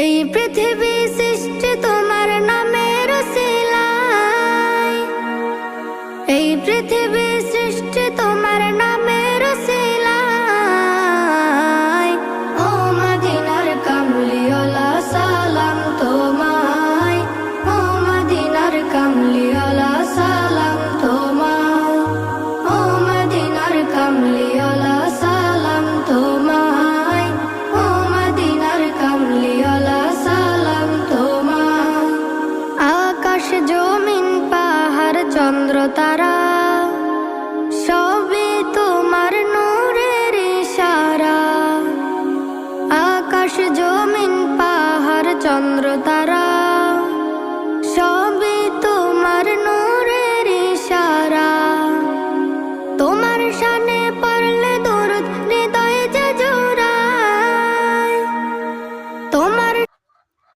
এই পৃথিবী সৃষ্টি তোমার নামের উসিলায়, এই পৃথিবী সৃষ্টি তোমার নামের উসিলায়। ও মদিনার কামলিওয়ালা সালাম তোমায়, ও মদিনার কামলিওয়ালা সালাম তোমায়, ও মদিনার কামলিওয়ালা সালাম তোমায়, ও মদিনার কামলিওয়ালা সালাম তোমায়। আকাশ জমিন পাহাড় চন্দ্র তারা সবই তোমার নূরের ইশারা। আকাশ জমিন পাহাড় চন্দ্র তারা